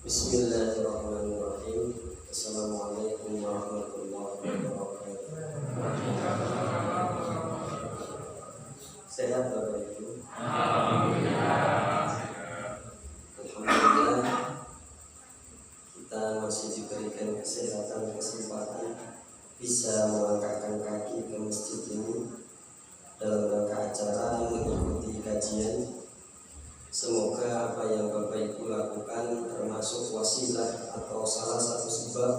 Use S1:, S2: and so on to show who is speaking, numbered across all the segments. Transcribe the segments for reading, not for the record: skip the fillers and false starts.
S1: Bismillahirrahmanirrahim. Assalamualaikum warahmatullahi wabarakatuh. Sehat Bapak Ibu? Alhamdulillah. Kita masih diberikan kesehatan dan kesempatan bisa melangkahkan kaki ke masjid ini dalam rangka acara mengikuti kajian. Semoga apa yang Bapak Ibu lakukan termasuk wasilah atau salah satu sebab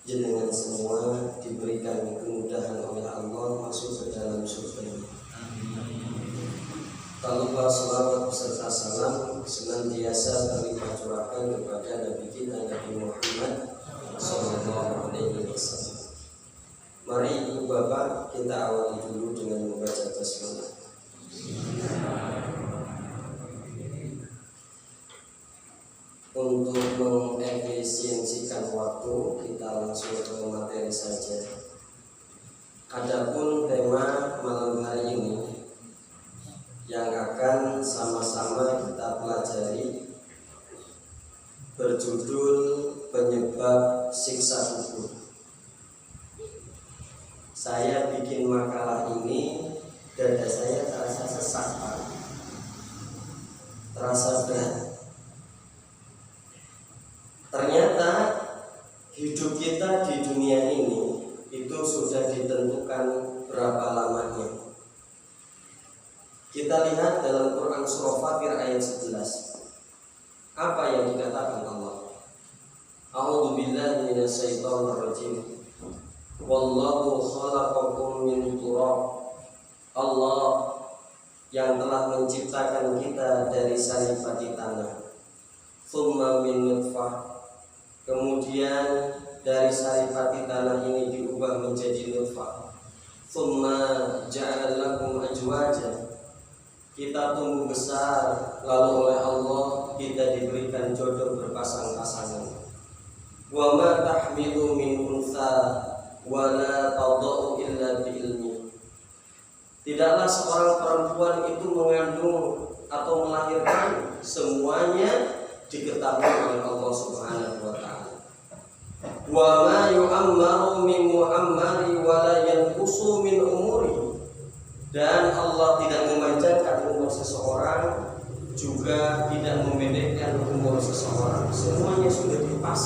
S1: jenengan semua diberikan kemudahan oleh Allah masuk ke dalam surga. Tak lupa salawat beserta salam senantiasa terlimpah curahkan kepada Nabi kita Nabi Muhammad Sallallahu Alaihi Wasallam. Mari Ibu Bapak kita awali dulu dengan membaca basmalah. Untuk mengefisiensikan waktu, kita langsung ke materi saja. Adapun tema malam hari ini yang akan sama-sama kita pelajari berjudul penyebab siksa kubur. Saya bikin makalah ini, dada saya terasa sesak, terasa berat. Ternyata hidup kita di dunia ini itu sudah ditentukan berapa lamanya. Kita lihat dalam Quran surah Fatir ayat 11. Apa yang dikatakan Allah? A'udzu billahi minasyaitonir rajim. Wallahu khalaqakum min turab. Allah yang telah menciptakan kita dari saripati tanah. Tsumma min nutfah. Kemudian dari saripati tanah ini diubah menjadi nutfah. Tsumma ja'ala lakum azwaja. Kita tumbuh besar, lalu oleh Allah kita diberikan jodoh berpasang-pasangan. Wa ma tahmilu min untha wa la tadau illa bi ilmi. Tidaklah seorang perempuan itu mengandung atau melahirkan, semuanya diketahui oleh Allah Subhanahu wa taala. Wa ma yu'ammaru min mu'ammari wa la yanqusu min umuri. Dan Allah tidak memanjangkan umur seseorang, juga tidak memendekkan umur seseorang. Semuanya sudah dipas.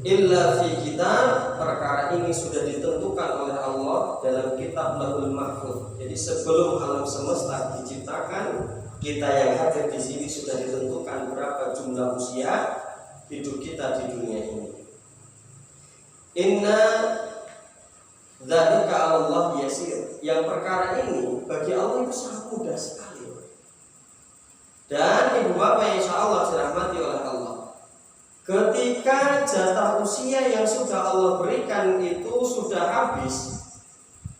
S1: Illa fi kitab, perkara ini sudah ditentukan oleh Allah dalam kitab Lauhul Mahfuz. Jadi sebelum alam semesta diciptakan, kita yang hadir di sini sudah ditentukan berapa jumlah usia hidup kita di dunia ini. Inna dzalika 'ala Allah yasir. Yang perkara ini bagi Allah itu sangat mudah sekali. Dan Ibu Bapak yang insyaallah dirahmati oleh Allah, ketika jatah usia yang sudah Allah berikan itu sudah habis,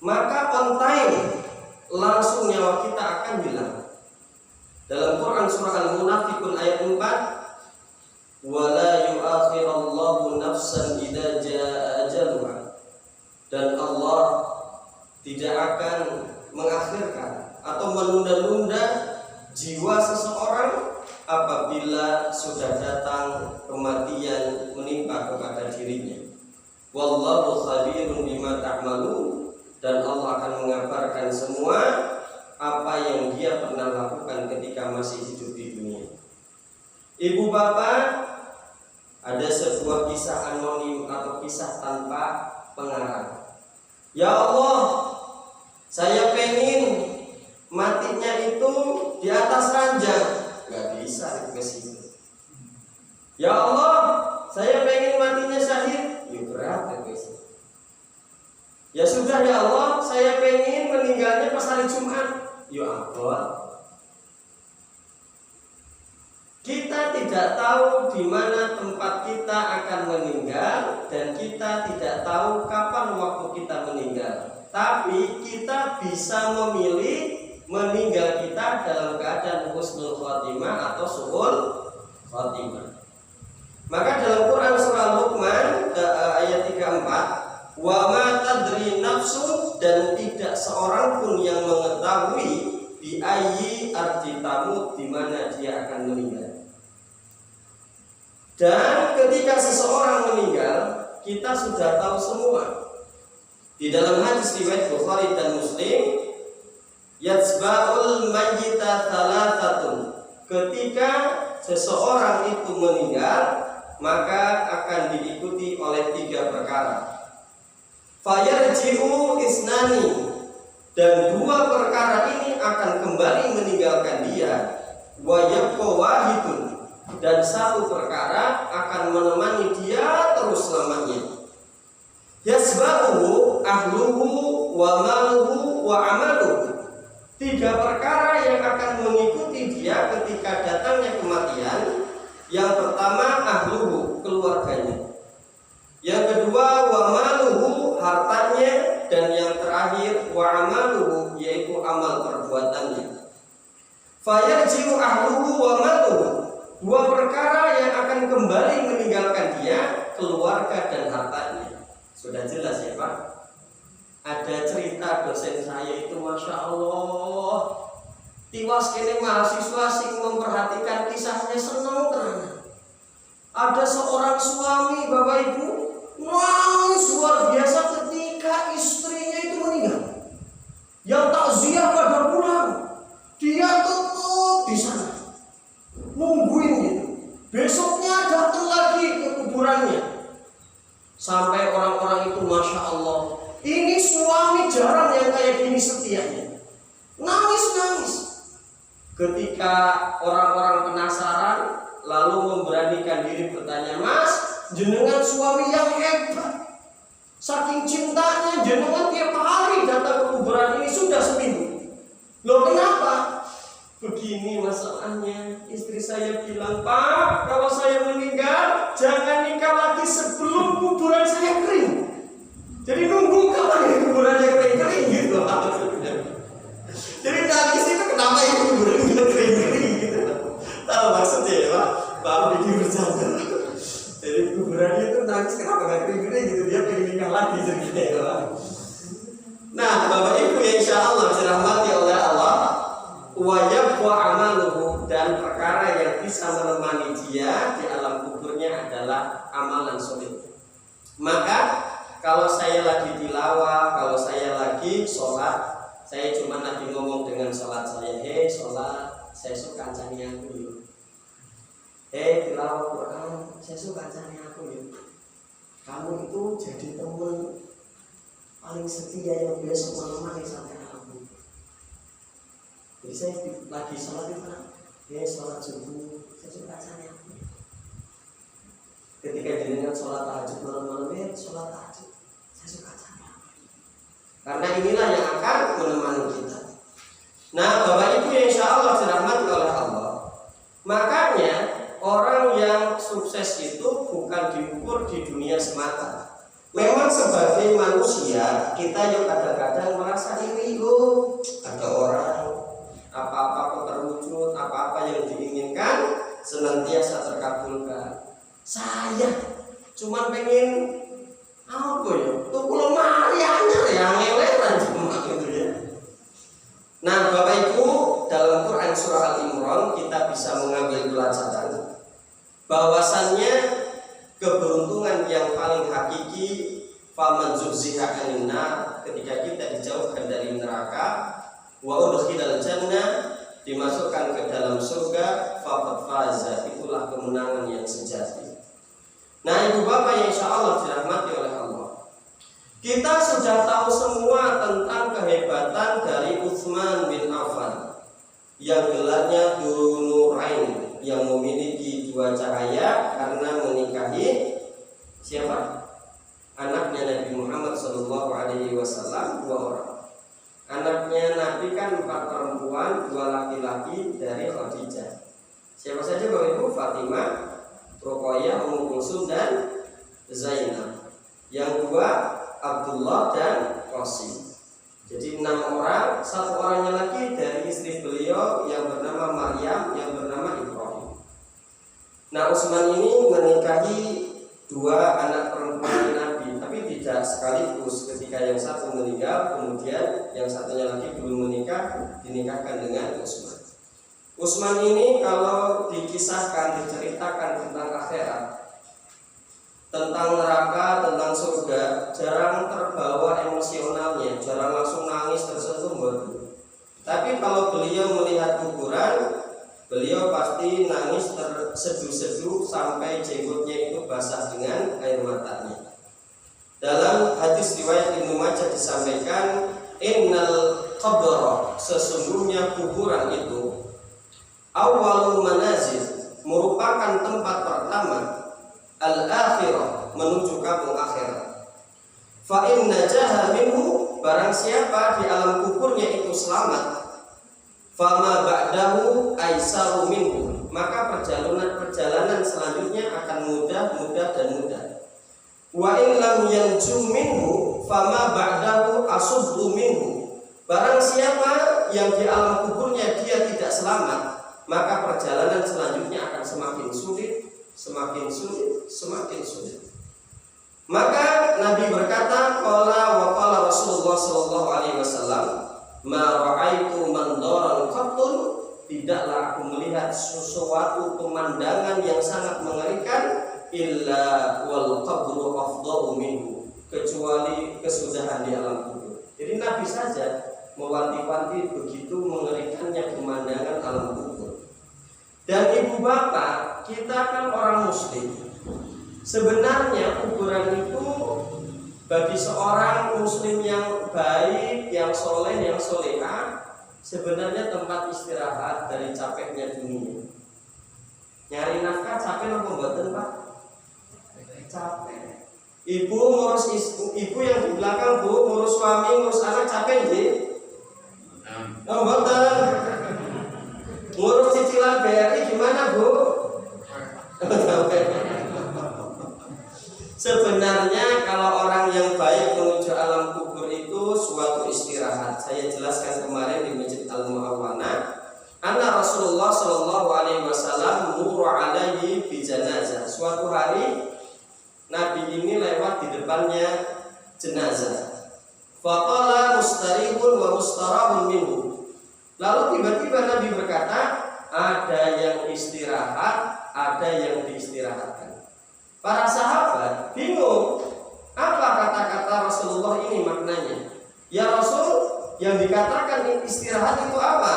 S1: maka on time langsung nyawa kita akan hilang. Dalam Quran surah Al-Munafiqun ayat 4, wala yu'akhirallahu nafsan idza jaa ajaluha. Dan Allah tidak akan mengakhirkan atau menunda-nunda jiwa seseorang apabila sudah datang kematian menimpa kepada dirinya. Wallahu khabirun bima ta'malun. Dan Allah akan mengabarkan semua apa yang dia pernah lakukan ketika masih hidup di dunia. Ibu bapak, ada sebuah kisah anonim atau kisah tanpa pengarang. Ya Allah, saya pengen matinya itu di atas ranjang. Gak bisa ke situ. Ya Allah, saya pengen matinya syahid. Ya berat ke situ. Ya sudah ya Allah, saya pengen meninggalnya pas hari Jumat. Ya Allah, kita tidak tahu di mana tempat kita akan meninggal dan kita tidak tahu kapan waktu kita meninggal. Tapi kita bisa memilih meninggal kita dalam keadaan husnul khotimah atau su'ul khotimah. Maka dalam Quran surah Luqman ayat 34, wa ma tadri nafsu, dan tidak seorang pun yang mengetahui bi ayyi ardi tamut, di mana dia akan meninggal. Dan ketika seseorang meninggal, kita sudah tahu semua. Di dalam hadis riwayat Bukhari dan Muslim, yatsba'ul mayyita thalathatun. Ketika seseorang itu meninggal, maka akan diikuti oleh 3 perkara. Fayarji'u isnani, dan 2 perkara ini akan kembali meninggalkan dia. Wa yabqa wahidun, dan 1 perkara akan menemani dia terus selamanya. Yasba'uhu ahluhu wa maluhu wa amaluhu. 3 perkara yang akan mengikuti dia ketika datangnya kematian. Yang pertama ahluhu, keluarganya. Yang kedua wa maluhu, hartanya. Dan yang terakhir wa amaluhu, yaitu amal perbuatannya. Fayarji'u ahluhu wa maluhu. 2 perkara yang akan kembali meninggalkan dia, keluarga dan hartanya. Sudah jelas ya Pak? Ada cerita dosen saya itu, Masya Allah, tiwas kene mahasiswa sing memperhatikan kisahnya senang tenan. Ada seorang suami, Bapak Ibu, nangis luar biasa ketika istrinya itu meninggal. Yang takziah pada pulang, dia tetap di sana nungguin gitu. Besoknya datang lagi ke kuburannya. Sampai orang-orang itu, Masya Allah, ini suami jarang yang kayak gini setianya. Nangis-nangis. Ketika orang-orang penasaran, lalu memberanikan diri bertanya, Mas, jenengan suami yang hebat. Saking cintanya, jenengan tiap hari datang ke kuburan ini sudah seminggu. Loh kenapa? Begini masalahnya, istri saya bilang, Pak, kalau saya meninggal jangan nikah lagi sebelum kuburan saya kering. Jadi nunggu kapan ya kuburannya kering gitu. Jadi nangis itu kenapa ya kuburannya kering gitu. Tahu maksudnya ya Pak? Pak bikin bercanda. Jadi kuburannya itu nangis kenapa nggak kering gitu, dia pengen nikah lagi gitu ya Pak. Nah Bapak Ibu yang insya Allah dirahmati oleh Allah, wajib wa amaluhu, dan perkara yang bisa menemani dia di alam kuburnya adalah amalan soleh. Maka kalau saya lagi tilawah, kalau saya lagi sholat, saya cuma lagi ngomong dengan sholat saya, hei sholat, saya suka kancani aku yuk. Hei tilawah Quran, saya suka kancani aku yuk. Kamu itu jadi teman paling setia yang besok menemani sampai aku. Jadi saya lagi sholat itu kan, hei sholat subuh, saya suka kancani aku. Ketika jenengan sholat tahajud malam-malam, sholat tahajud, saya suka sana. Karena inilah yang akan menemani kita. Nah, Bapak Ibu yang insya Allah dirahmati oleh Allah, makanya orang yang sukses itu bukan diukur di dunia semata. Memang sebagai manusia kita yang kadang-kadang merasa iri, loh, ada orang apa-apa kok terwujud, apa-apa yang diinginkan senantiasa terkabulkan. Saya cuma pengen apa ya? Tuh kalau Mariana yang ngeleran cuma gitu ya. Nah, Bapak Ibu, dalam Quran surah Al-Imran kita bisa mengambil pelajaran bahwasannya keberuntungan yang paling hakiki faman zuhziha 'anil nar, ketika kita dijauhkan dari neraka, wa udkhilal jannah, dimasukkan ke dalam surga, faqad faza, itulah kemenangan yang sejati. Nah ibu bapak yang insya Allah dirahmati oleh Allah, kita sudah tahu semua tentang kehebatan dari Utsman bin Affan yang gelarnya Dzunurain, yang memiliki 2 cahaya karena menikahi siapa? Anaknya Nabi Muhammad SAW, 2 orang. Anaknya Nabi kan 4 perempuan, 2 laki-laki dari Khadijah. Siapa saja Bapak Ibu? Fatimah, Ruqayyah, Ummu Kulsum dan Zainab. Yang 2 Abdullah dan Qasim. Jadi 6 orang, 1 orangnya lagi dari istri beliau yang bernama Maryam, yang bernama Ibrahim. Nah Utsman ini menikahi 2 anak perempuan Nabi, tapi tidak sekaligus. Ketika yang satu meninggal, kemudian yang satunya lagi belum menikah, dinikahkan dengan Utsman. Utsman ini kalau dikisahkan, diceritakan tentang akhirat, tentang neraka, tentang surga, jarang terbawa emosionalnya, jarang langsung nangis tersentuh. Tapi kalau beliau melihat kuburan, beliau pasti nangis terseduh-seduh sampai jenggotnya itu basah dengan air matanya. Dalam hadis riwayat Ibnu Majah disampaikan, innal qabra, sesungguhnya kuburan itu awwalul manazil, merupakan tempat pertama al-akhirah, menuju kampung akhirat. Fa in najaha minhu, barang siapa di alam kuburnya itu selamat, fama ba'dahu aisaru minhu, maka perjalanan selanjutnya akan mudah dan mudah. Wa in lam yanju minhu fama ba'dahu asubbu minhu, barang siapa yang di alam kuburnya dia tidak selamat, maka perjalanan selanjutnya akan semakin sulit. Maka Nabi berkata, qala wa qala Rasulullah sallallahu alaihi wasallam, ma ra'aitu mandaran qattun, tidaklah aku melihat sesuatu pemandangan yang sangat mengerikan, illa wal qabru afdhalu minhu, kecuali kesudahan di alam kubur. Jadi Nabi saja mewanti-wanti begitu mengerikannya pemandangan alam kubur. Dan ibu bapak, kita kan orang muslim. Sebenarnya kuburan itu bagi seorang muslim yang baik, yang soleh, yang solehah, sebenarnya tempat istirahat dari capeknya dunia. Nyari nafkah capek apa mboten, Pak? Capek. Ibu ngurus ibu yang di belakang, Bu, ngurus suami, ngurus anak, capek nggih? Oh, mboten. Ngurus cicilan BRI gimana, Bu? Sebenarnya kalau orang yang baik menuju alam kubur itu suatu istirahat. Saya jelaskan kemarin di Masjid Al-Mu'awwana, anna Rasulullah sallallahu alaihi wasallam murra alaihi bi janazah. Suatu hari Nabi ini lewat di depannya jenazah. Faqala mustarihun wa mustarahun minhu. Lalu tiba-tiba Nabi berkata, ada yang istirahat, ada yang diistirahatkan. Para sahabat bingung, apa kata-kata Rasulullah ini maknanya? Ya Rasul, yang dikatakan istirahat itu apa?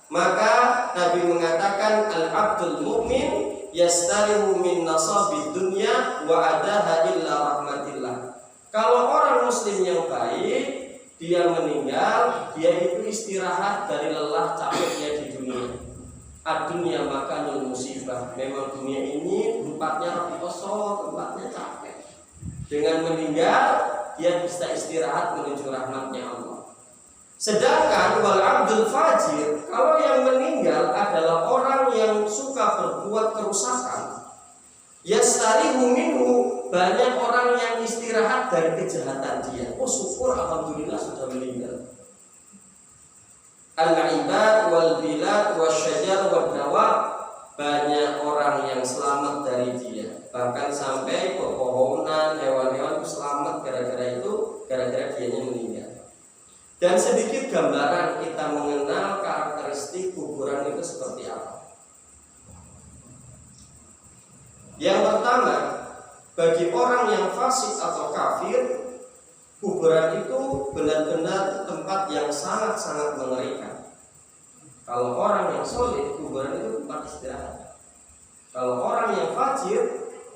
S1: Maka Nabi mengatakan, al-abdul mu'min yastarihu min nasabid dunya wa adaha illa rahmatillah. Kalau orang muslim yang baik, dia meninggal, dia itu istirahat dari lelah capeknya di dunia. Ad-dunya makanul musibah. Memang dunia ini tempatnya kosong, tempatnya capek. Dengan meninggal, dia bisa istirahat menuju rahmatnya Allah. Sedangkan wal abdul fajir, kalau yang meninggal adalah orang yang suka berbuat kerusakan, yastarihu minhu, banyak orang yang istirahat dari kejahatan dia. Oh syukur, alhamdulillah sudah meninggal. Al-ibad wal bilad wasyajar wad dawa, banyak orang yang selamat dari dia. Bahkan sampai pepohonan, hewan-hewan itu selamat gara-gara dianya meninggal. Dan sedikit gambaran kita mengenal karakteristik kuburan itu seperti apa. Yang pertama, bagi orang yang fasik atau kafir, kuburan itu benar-benar tempat yang sangat-sangat mengerikan. Kalau orang yang soleh, kuburan itu tempat istirahat. Kalau orang yang fajir,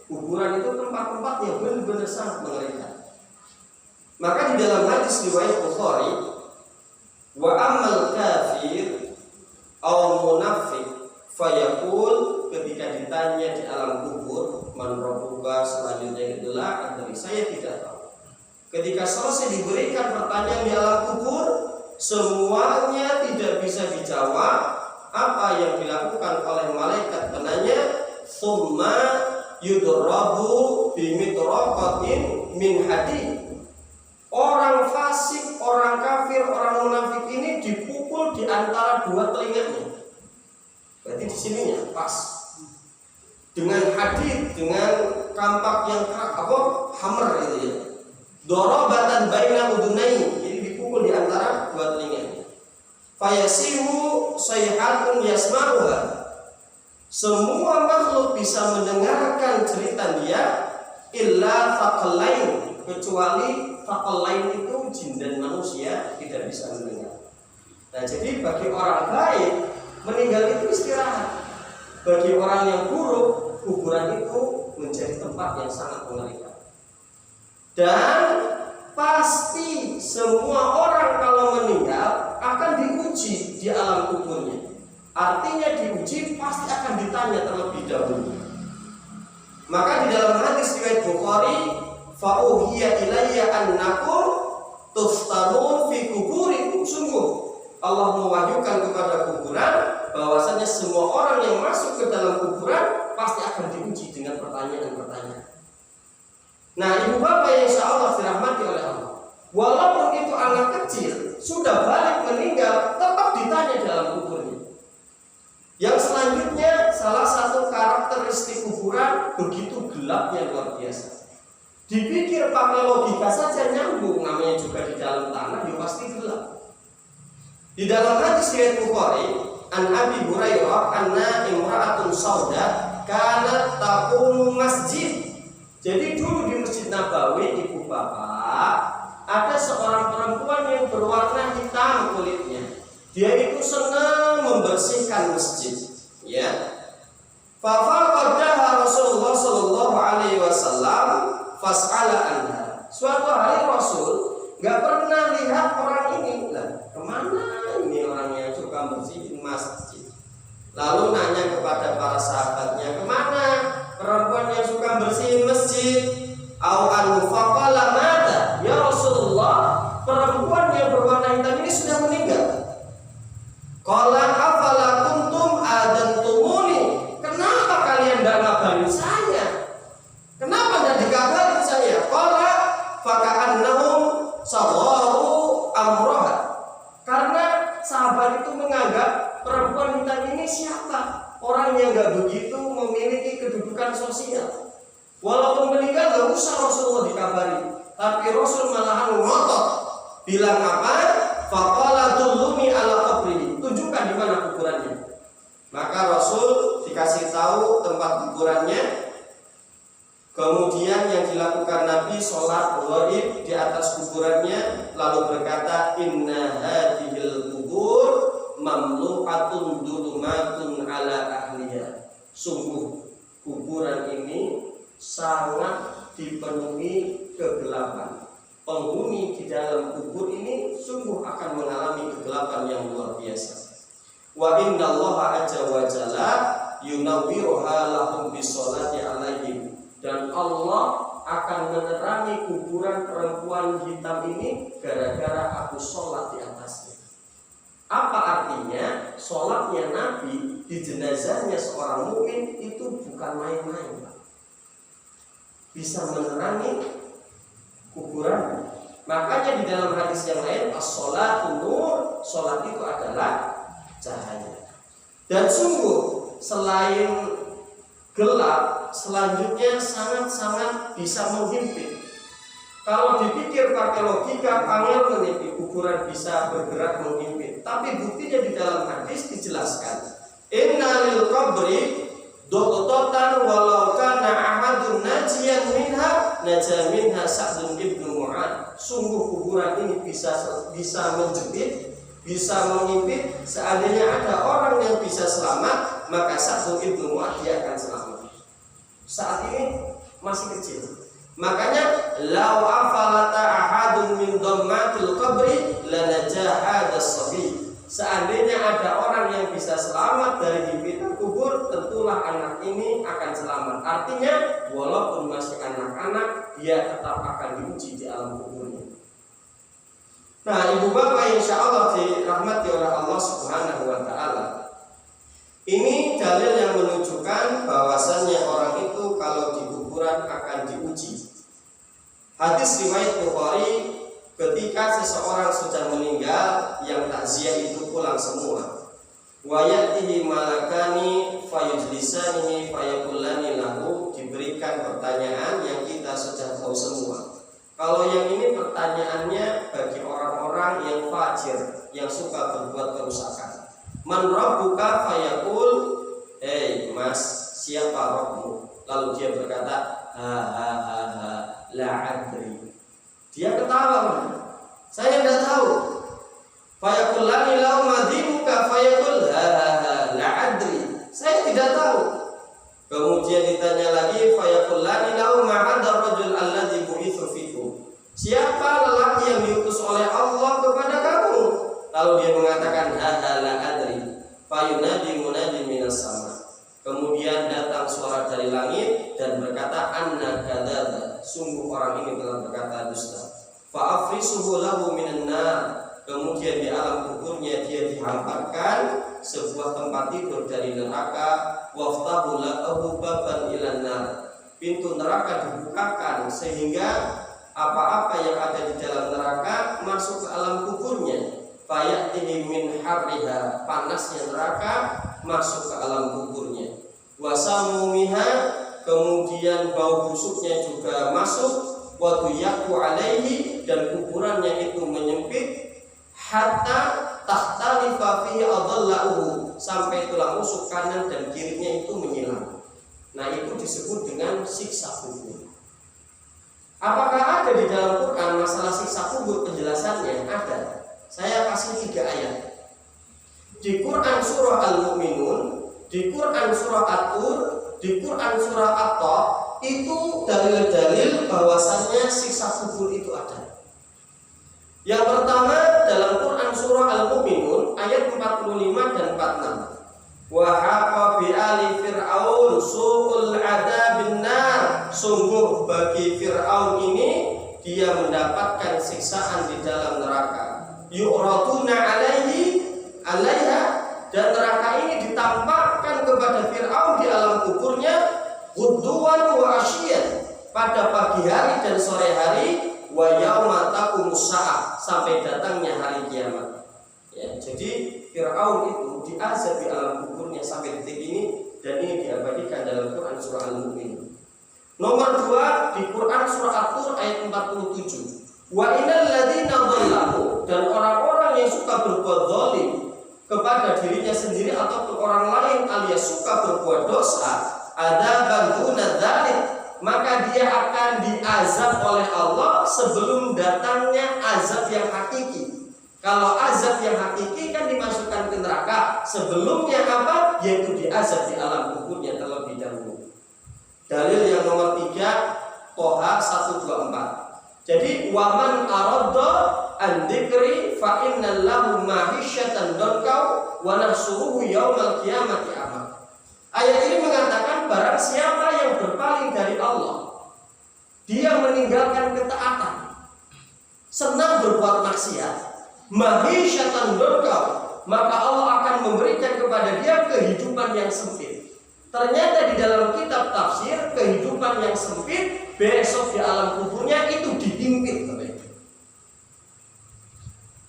S1: kuburan itu tempat-tempat yang benar-benar sangat mengerikan. Maka di dalam hadis riwayat Bukhari, wa amal kafir aw munafiq fayaqul, ketika ditanya di alam kubur, man rabbuka, selanjutnya itulah dari saya tidak tahu. Ketika selesai diberikan pertanyaan di alam kubur, semuanya tidak bisa dijawab. Apa yang dilakukan oleh malaikat penanya, summa yudrabu bimitraqatin min hadid. Orang fasik, orang kafir, orang munafik ini dipukul di antara dua telinganya. Berarti di sininya pas. Dengan hadid, dengan kampak yang hammer itu ya. Dorobatan baina udunai, jadi dipukul di antara dua telinganya. Fayasihu sayhatun yasma'uha. Semua makhluk bisa mendengarkan cerita dia, illa thaqalain, kecuali thaqalain itu jin dan manusia tidak bisa mendengar. Nah, jadi bagi orang baik meninggal itu istirahat. Bagi orang yang buruk, kuburan itu menjadi tempat yang sangat mengerikan. Dan pasti semua orang kalau meninggal akan diuji di alam kuburnya. Artinya diuji pasti akan ditanya terlebih dahulu. Maka di dalam hadis riwayat Bukhari, fa'uhiya ilayya annakum tuftanun fi kuburikum. Sungguh Allah mewahyukan kepada kuburan bahwasanya semua orang yang masuk ke dalam kuburan pasti akan diuji dengan pertanyaan-pertanyaan. Nah, ibu bapak yang insya Allah dirahmati oleh Allah, walaupun itu anak kecil sudah balik meninggal, tetap ditanya dalam kuburnya. Yang selanjutnya, salah satu karakteristik kuburan begitu gelapnya luar biasa. Dipikir pakai logika saja nyambung, namanya juga di dalam tanah, ya pasti gelap. Di dalam hadis riwayat Bukhari, an Abi Hurairah anna imra'atun sauda kanat taqumu masjid. Jadi dulu di Masjid Nabawi, ibu bapak, ada seorang perempuan yang berwarna hitam kulitnya. Dia itu senang membersihkan masjid, ya. Fafaqadaha Rasulullah sallallahu alaihi wasallam fas'ala anha. Suatu hari Rasul nggak pernah lihat orang ini. Lah, kemana ini orang yang suka bersihin masjid? Lalu nanya kepada para sahabatnya, kemana perempuan yang suka bersihin masjid? Au an faqala mata? Ya Rasulullah, perempuan yang berwarna hitam ini sudah meninggal. Qala afala kuntum adantumuni? Kenapa kalian tidak ngabarin saya? Kenapa tidak dikabarin saya? Qala faka'annahum sawaru amroha. Karena sahabat itu menganggap perempuan hitam ini siapa? Orang yang nggak begitu memiliki kedudukan sosial. Walaupun meninggal nggak usah Rasulullah dikabari, tapi Rasul malahan ngotot. Bilang apa? Faqala tulluni ala qabri. Tunjukkan di mana kuburannya. Maka Rasul dikasih tahu tempat kuburannya. Kemudian yang dilakukan Nabi sholat ghaib di atas kuburannya, lalu berkata, inna hadhil kubur mamlu'atun dulumatun ala ahliya. Sungguh kuburan ini sangat dipenuhi kegelapan. Penghuni di dalam kubur ini sungguh akan mengalami kegelapan yang luar biasa. Wa innallaha azza wa jalla yunawwiruha lahum bisolati alaihim. Dan Allah akan menerangi kuburan perempuan hitam ini gara-gara aku sholat di atasnya. Apa artinya? Sholatnya Nabi di jenazahnya seorang mukmin itu bukan main-main, Pak. Bisa menerangi kuburan. Makanya di dalam hadis yang lain, as-sholatu nur, sholat itu adalah cahaya. Dan sungguh selain gelap, selanjutnya sangat-sangat bisa menghimpit. Kalau dipikir pakai logika, panggil meniti kuburan bisa bergerak menghimpit. Tapi buktinya di dalam hadis dijelaskan, inna lil qabri doqtotan walau kana ahadun najiyan minha najah minha Sa'dun ibnu Mu'ad. Sungguh kuburan ini bisa menjepit, bisa mengimpit. Seandainya ada orang yang bisa selamat, maka Sa'dun ibnu Mu'ad dia akan selamat. Saat ini masih kecil. Makanya law afalata ahadun min dhammatil qabri lanajah hadas sabi. Seandainya ada orang yang bisa selamat dari himpitan kubur, tentulah anak ini akan selamat. Artinya walaupun masih anak-anak, dia tetap akan diuji di alam kuburnya. Nah, ibu bapak insya Allah dirahmati oleh Allah Subhanahu wa ta'ala. Ini dalil yang menunjukkan bahwasannya orang itu kalau di kuburan akan diuji. Hadis riwayat Bukhari, ketika seseorang sudah meninggal, yang takziah itu pulang semua. Wa ya'tihi malakani fayujlisanihi fayaqullani lahu, diberikan pertanyaan yang kita sudah tahu semua. Kalau yang ini pertanyaannya bagi orang-orang yang fajir, yang suka berbuat kerusakan. Man rabbuka fayaqul, "Hei Mas, siapa Rabbmu?" Lalu dia berkata, "Ha la adri." Dia ketawa, "Saya tidak tahu." Fayaqul lani lau madinuka fayaqul la adri. Saya tidak tahu. Kemudian ditanya lagi, fayaqul lani lau ma'adar rajul alladzi bu'itsu fikum. Siapa lelaki yang diutus oleh Allah kepada kamu? Lalu dia mengatakan la adri. Fayunadi munadi minas sama. Kemudian datang suara dari langit dan berkata, anna kadzaba. Sungguh orang ini telah berkata dusta. Fa'afrisuhu lahu minan nar. Kemudian di alam kuburnya dia dihamparkan sebuah tempat tidur dari neraka. Waftahu lahu baban ilan nar. Pintu neraka dibukakan sehingga apa-apa yang ada di dalam neraka masuk ke alam kuburnya. Fayatihi min harriha, panasnya neraka masuk ke alam kuburnya. Wasamumiha, kemudian bau busuknya juga masuk. Waduyaku alaihi, dan kuburannya itu menyempit. Hatta tahtalifa fihi adallahu, sampai tulang rusuk kanan dan kirinya itu menyilang. Nah, itu disebut dengan siksa kubur. Apakah ada di dalam Quran masalah siksa kubur? Penjelasannya ada. Saya kasih 3 ayat. Di Quran surah Al-Mu'minun, di Quran surah At-Tur, di Quran surah At-Taha, itu dalil-dalil bahwasannya siksa kubur itu ada. Yang pertama dalam Quran surah Al-Mu'minun ayat 45 dan 46. Wa haqa bi ali fir'aun su'ul adabin nar. Sungguh bagi Fir'aun ini dia mendapatkan siksaan di dalam neraka. Yu'raduna alaiha, dan neraka ini ditampakkan kepada Fir'aun di alam kuburnya ghudwan wa asyian, pada pagi hari dan sore hari, wa yauma taqumus saah, sampai datangnya hari kiamat. Ya, jadi Fir'aun itu diazab di alam kuburnya sampai detik ini, dan ini diabadikan dalam Quran surah Al-Mu'minun. Nomor 2 di Quran surah At-Tur ayat 47. Wa innal ladzina dhalamu, dan orang-orang yang suka berbuat zalim kepada dirinya sendiri ataupun orang lain alias suka berbuat dosa, adzaban duna dzalik, maka dia akan diazab oleh Allah sebelum datangnya azab yang hakiki. Kalau azab yang hakiki kan dimasukkan ke neraka, sebelumnya apa? Yaitu diazab di alam kuburnya terlebih dahulu. Dalil yang nomor 3 Toha 124. Jadi waman aradda an dzikri fa inna lahu ma'isyatan donkau wa nahsuruhu yaumal qiyamati a'ma. Ayat ini mengatakan barang siapa yang berpaling dari Allah, dia meninggalkan ketaatan, senang berbuat maksiat, ma'isyatan donkau, maka Allah akan memberikan kepada dia kehidupan yang sempit. Ternyata di dalam kitab tafsir, kehidupan yang sempit besok di alam kuburnya itu dihimpit.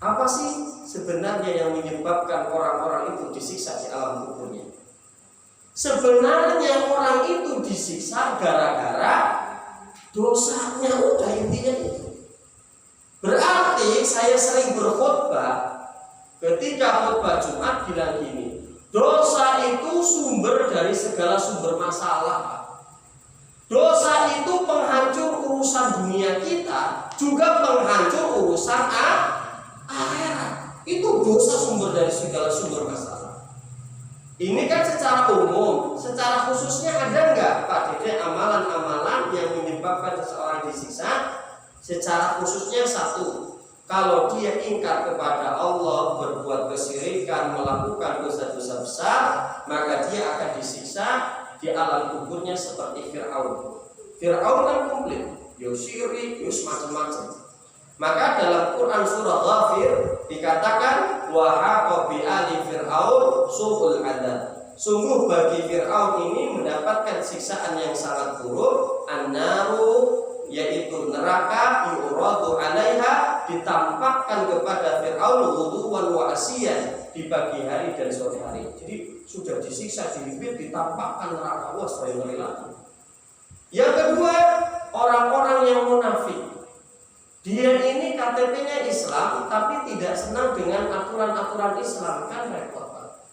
S1: Apa sih sebenarnya yang menyebabkan orang-orang itu disiksa di alam kuburnya? Sebenarnya orang itu disiksa gara-gara dosanya, udah intinya itu. Berarti saya sering berkhutbah, ketika khutbah Jumat bilang gini, dosa itu sumber dari segala sumber masalah. Dosa itu penghancur urusan dunia kita, juga penghancur urusan akhirat. Itu dosa sumber dari segala sumber masalah. Ini kan secara umum, secara khususnya ada enggak Pak Dede amalan-amalan yang menyebabkan seseorang disiksa? Secara khususnya 1, kalau dia ingkar kepada Allah, berbuat kesyirikan, melakukan dosa-dosa besar, maka dia akan disiksa di alam kuburnya seperti Fir'aun. Fir'aun kan komplit, syirik, macam-macam. Maka dalam Quran surah Ghafir dikatakan wa haqa bi ali fir'aun su'ul adzab. Sungguh bagi Fir'aun ini mendapatkan siksaan yang sangat buruk, an-naru, yaitu neraka, yuradu 'alaiha, ditampakkan kepada Fir'aun ghuduwan wa asyian, di pagi hari dan sore hari. Jadi sudah disiksa, dihibit, ditampakkan neraka. Wah, saya ngeri lagi. Yang kedua, orang-orang yang munafik. Dia ini KTP-nya Islam tapi tidak senang dengan aturan-aturan Islam, kan repot Pak.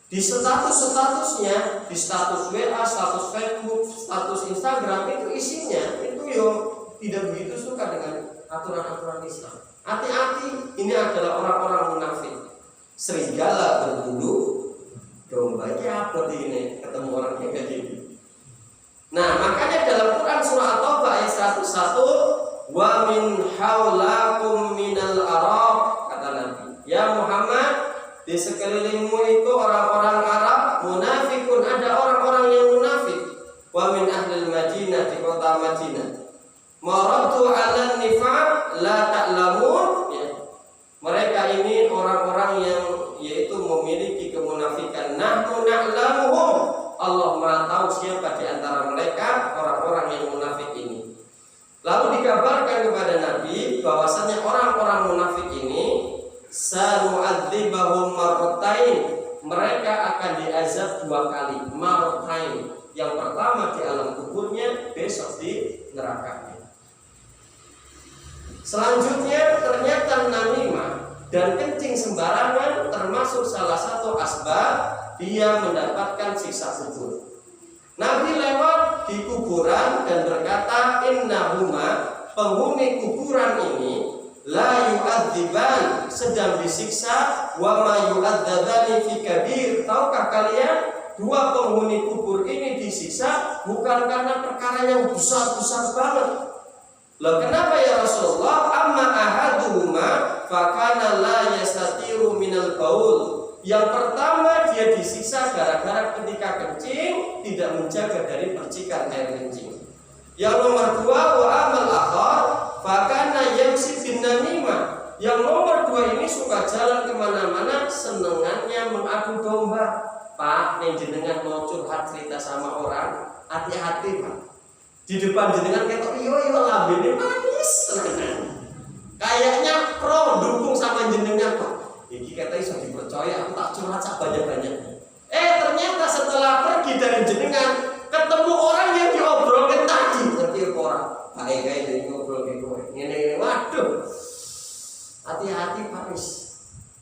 S1: Di status-statusnya, di status WA, status Facebook, status Instagram itu isinya itu tidak begitu suka dengan aturan-aturan Islam. Hati-hati, ini adalah orang-orang munafik. Serigala berbulu domba, apa ini ketemu orang kayak gini. Nah, makanya dalam Quran surah At-Taubah ayat 101, wa min haulakum minal arab, kata Nabi, ya Muhammad, di sekelilingmu itu orang-orang Arab, munafikun, ada orang-orang yang munafik. Wa min ahlil Madinah, di kota Madinah, maradu 'alan nifaq la ta'lamun, ya. Mereka ini orang-orang yang yaitu memiliki kemunafikan. Nahnu na'lamuhum, Allah Maha tahu siapa di antara mereka orang-orang yang munafik ini. Lalu dikabarkan kepada Nabi bahwasanya orang-orang munafik ini sanu'adzibahum marratain, mereka akan diazab 2 kali, marratain. Yang pertama di alam kuburnya, besok di nerakanya. Selanjutnya ternyata namimah dan kencing sembarangan termasuk salah satu asbab dia mendapatkan siksa kubur. Nabi lewat di kuburan dan berkata, innahuma, penghuni kuburan ini, la yu'adziban, sedang disiksa, wa ma yu'adzabani fi kabir. Tahukah kalian, 2 penghuni kubur ini disiksa bukan karena perkara yang besar-besar banget. Loh, kenapa ya Rasulullah? Amma ahaduhuma fakana la yastatiru minal baul. Yang pertama dia disiksa gara-gara ketika kencing tidak menjaga dari percikan air kencing. Yang nomor 2, wa amal akhar fakana yamsi bin namimah. Yang nomor 2 ini suka jalan kemana-mana, senengannya mengadu domba. Pak, yang jenengan mau curhat cerita sama orang, hati-hati Pak. Di depan jenengan ketok iyo lambene manis tenan. Kayaknya pro dukung sama jenengan Pak. Iki kata iso dipercaya, aku tak curhat sak banyak-banyaknya. Ternyata setelah pergi dari jenengan, ketemu orang yang diobrolkan tadi. Ngerti orang? Kayak ini ngobrol kayak gue. Ini waduh. Hati-hati Pak Is.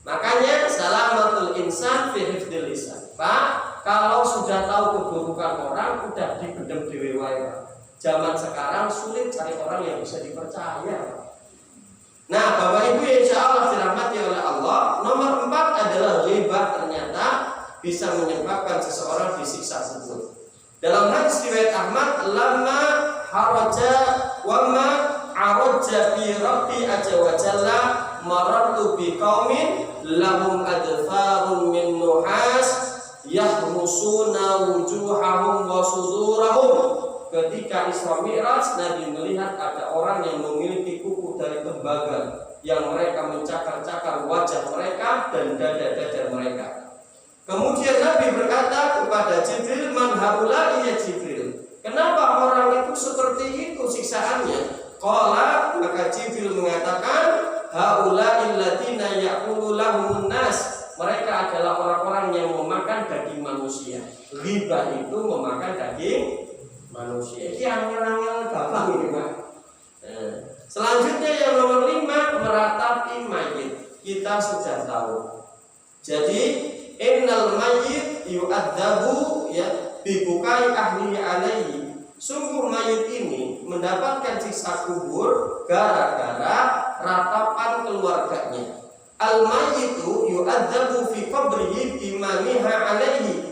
S1: Makanya salamatul insan fi hifdzil lisan. Pak, kalau sudah tahu keburukan orang, udah dipendem dhewe wae Pak. Zaman sekarang sulit cari orang yang bisa dipercaya. Nah, Bapak Ibu yang insya Allah dirahmati oleh Allah, nomor 4 adalah ghibah ternyata bisa menyebabkan seseorang disiksa kubur. Dalam hadis riwayat Ahmad, lama haraja wa ma araja bi rabbi azza wa jalla marartu bi qaumin lahum adfarun min nuhas yahmusuna wujuhahum wa sudurahum. Ketika Isra Mi'raj, Nabi melihat ada orang yang memiliki kuku dari tembaga yang mereka mencakar-cakar wajah mereka dan dada-dada mereka. Kemudian Nabi berkata kepada Jibril, man haula'i ya Jibril, kenapa orang itu seperti itu siksaannya? Qala, maka Jibril mengatakan, haula'i alladziina ya'kulu lahumun nas, mereka adalah orang-orang yang memakan daging manusia. Ghibah itu memakan daging manusia. Ini angel-angel gampang ini Pak. Selanjutnya yang nomor 5, meratapi mayit. Kita sudah tahu. Jadi innal mayyit yu'adzabu ya bibukai ahli alaihi. Sungguh mayit ini mendapatkan siksa kubur gara-gara ratapan keluarganya. Al mayyitu yu'adzabu fi qabrihi bimaniha alaihi.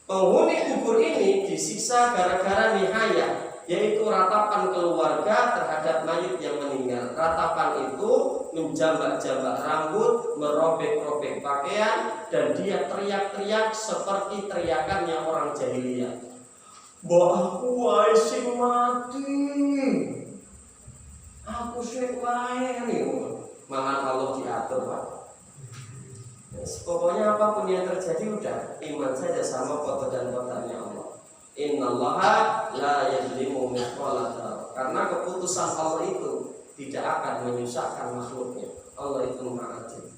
S1: Penghuni kubur ini disiksa gara-gara nihaya, yaitu ratapan keluarga terhadap mayit yang meninggal. Ratapan itu menjambak-jambak rambut, merobek-robek pakaian, dan dia teriak-teriak seperti teriakannya orang jahiliyah. Mbok aku wae sing mati. Aku sing wae niku. Mangan Allah diatur, Pak. Pokoknya apapun yang terjadi udah iman saja sama foto dan kotaknya Allah. Innallaha la yadzlimu mithqala dzarrah. Karena keputusan Allah itu tidak akan menyusahkan makhluknya. Allah itu Maha Adil.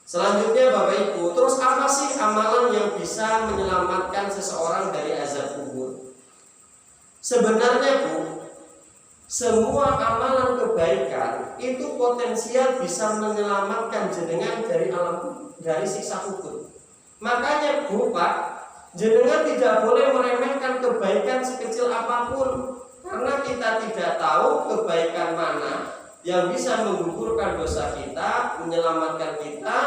S1: Selanjutnya Bapak Ibu, terus apa sih amalan yang bisa menyelamatkan seseorang dari azab kubur? Sebenarnya Bu, semua amalan kebaikan itu potensial bisa menyelamatkan jenengan dari siksa kubur. Makanya Bu Pak, jenengan tidak boleh meremehkan kebaikan sekecil apapun, karena kita tidak tahu kebaikan mana yang bisa menggugurkan dosa kita, menyelamatkan kita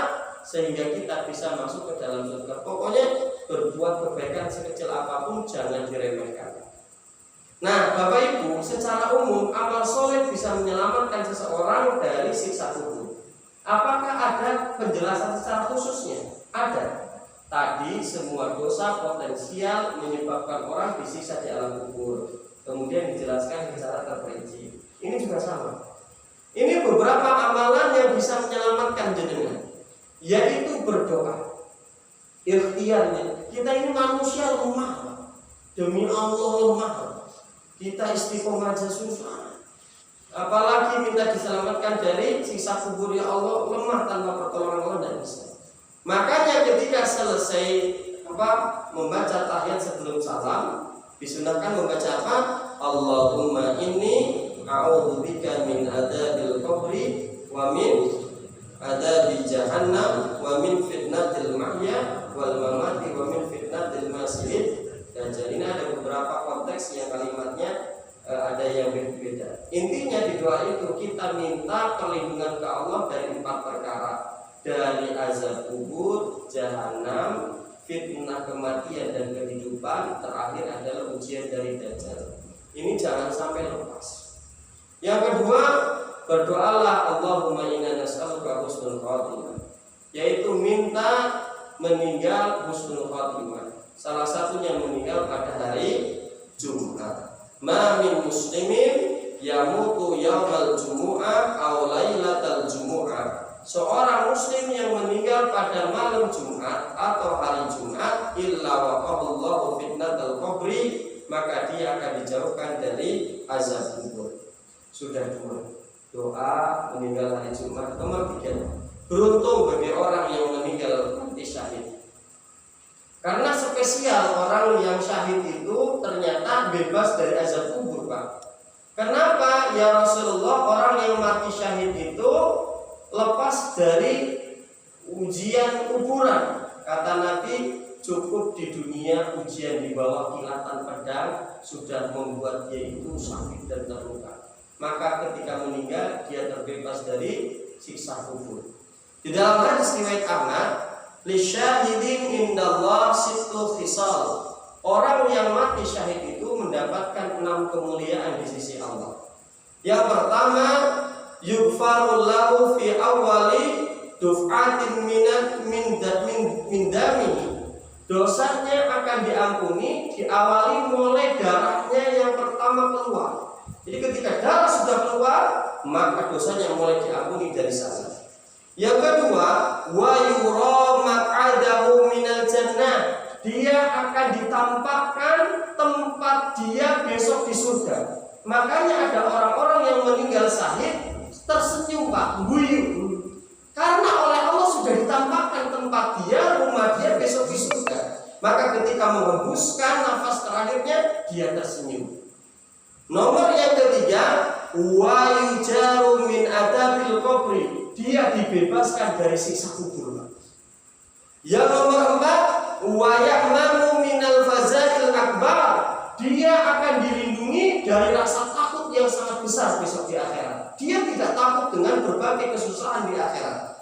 S1: sehingga kita bisa masuk ke dalam surga. Pokoknya berbuat kebaikan sekecil apapun jangan diremehkan. Nah, Bapak Ibu, secara umum amal soleh bisa menyelamatkan seseorang dari siksa kubur. Apakah ada penjelasan secara khususnya? Ada. Tadi semua dosa potensial menyebabkan orang disiksa di alam kubur. Kemudian dijelaskan secara terperinci. Ini juga sama. Ini beberapa amalan yang bisa menyelamatkan jenengan, yaitu berdoa. Ikhtiarnya, kita ini manusia lemah. Demi Allah lemah. Kita istiqomah aja susah. Apalagi minta diselamatkan dari siksa kubur, ya Allah, lemah, tanpa pertolongan Allah tidak bisa. Makanya ketika selesai membaca tahiyat sebelum salam, disunahkan membaca apa? Allahumma inni a'udzubika min adzabil qabri wa min adzabi jahannam wa min fitnatil mahya wal mamati wa min fitnatil masjid. Dan jadi ini ada beberapa konteks yang kalimatnya ada yang berbeda. Intinya di doa itu kita minta perlindungan ke Allah dari 4 perkara. Dari azab kubur, jahanam, fitnah kematian dan kehidupan, terakhir adalah ujian dari Dajjal. Ini jangan sampai lepas. Yang kedua, berdoalah Allahumma inna nas'aluka husnul khatimah, yaitu minta meninggal husnul khatimah. Salah satunya meninggal pada hari Jumat. Ma min muslimin yamutu yaumal jumu'ah aw lailatal jumu'ah. Seorang muslim yang meninggal pada malam Jumat atau hari Jumat illa waqahallahu fitnatal qabri, maka dia akan dijauhkan dari azab kubur. Sudah 2. Doa meninggal hari Jumat. Nomor 3, beruntung bagi orang yang meninggal mati syahid. Karena spesial orang yang syahid itu ternyata bebas dari azab kubur, Pak. Kenapa ya Rasulullah, orang yang mati syahid itu lepas dari ujian kuburan? Kata Nabi, cukup di dunia ujian di bawah kilatan pedang sudah membuat dia itu sakit dan terluka. Maka ketika meninggal dia terbebas dari siksa kubur. Di dalam hadis riwayat Ahmad, lisyahidin indallah sittu khisal. Orang yang mati syahid itu mendapatkan 6 kemuliaan di sisi Allah. Yang pertama, yughfaru lahu fi awwali duf'atin min damihi. Dosanya akan diampuni diawali mulai darahnya yang pertama keluar. Jadi ketika darah sudah keluar, maka dosanya mulai diampuni dari sana. Yang kedua, wa yura maq'adahu minal jannah. Dia akan ditampakkan tempat dia besok di surga. Makanya ada orang-orang yang meninggal syahid tersenyum, Pak, guyu. Karena oleh Allah sudah ditampakkan tempat dia, rumah dia besok di surga. Maka ketika menghembuskan nafas terakhirnya, dia tersenyum. Nomor yang ketiga, wa yujaru min adabil qabri. Dia dibebaskan dari siksa kubur. Yang nomor 4, wa ya'manu minal fazail akbar. Dia akan dilindungi dari rasa takut yang sangat besar besok di akhirat. Dia tidak takut dengan berbagai kesusahan di akhirat.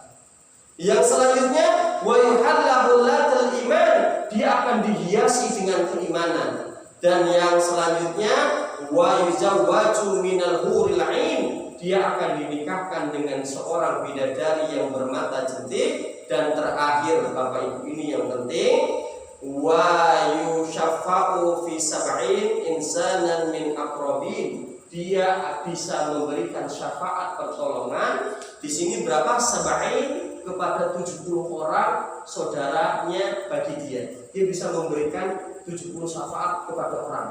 S1: Yang selanjutnya, wa yuhallahu latal iman. Dia akan dihiasi dengan keimanan. Dan yang selanjutnya, wa yuzawwaju minal huril 'ain. Dia akan dinikahkan dengan seorang bidadari yang bermata jentik. Dan terakhir, Bapak Ibu, ini yang penting, wa yushaffa'u fi sab'in insanan min aqrabin. Dia bisa memberikan syafaat pertolongan. Di sini berapa? Sab'in, kepada 70 orang saudaranya bagi dia. Dia bisa memberikan 70 syafaat kepada orang.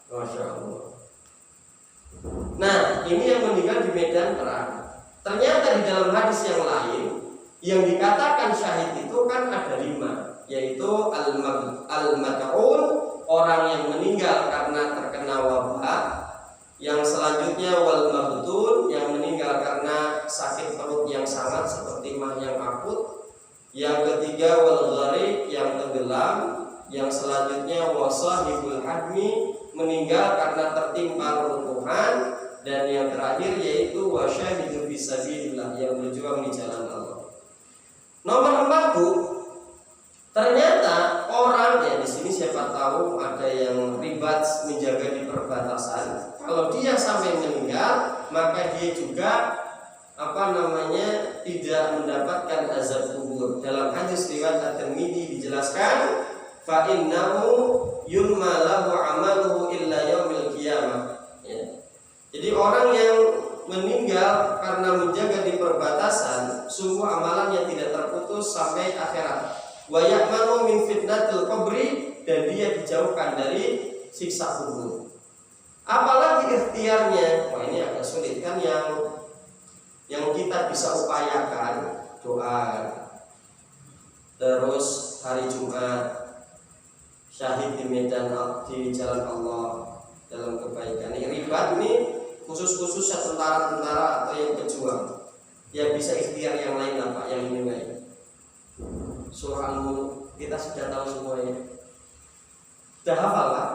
S1: Masya Allah. Nah, ini yang meninggal di medan perang. Ternyata di dalam hadis yang lain, yang dikatakan syahid itu kan ada 5, yaitu al-mad'un, orang yang meninggal karena terkena wabah. Yang selanjutnya wal mabtun, yang meninggal karena sakit perut yang sangat seperti mah yang akut. Yang ketiga wal gharib, yang Yang selanjutnya wasahibul hadmi, meninggal karena tertimpa runtuhan. Dan yang terakhir yaitu wasyahidu fisabilillah, yang berjuang di jalan Allah. Nomor 4 Bu, ternyata orang ya di sini siapa tahu ada yang ribat menjaga di perbatasan. Kalau dia sampai meninggal, maka dia juga tidak mendapatkan azab kubur. Dalam hadis riwayat At-Tirmidzi dijelaskan, fa innahu yurma lahu amaluhu illa yaumil qiyamah. Ya. Jadi orang yang meninggal karena menjaga di perbatasan, sungguh amalannya tidak terputus sampai akhirat. Wa ya'manu min fitnatil qabri, dan dia dijauhkan dari siksa kubur. Apalagi ikhtiarnya, wah ini agak sulit kan, yang kita bisa upayakan doa, terus hari Jumat syahid di medan di jalan Allah dalam kebaikan. Ini ribat ini khusus ya tentara-tentara atau yang pejuang. Ya bisa ikhtiar yang lain apa yang ini baik. Surah Al-Mulk kita sudah tahu semuanya. Sudah hafal Pak?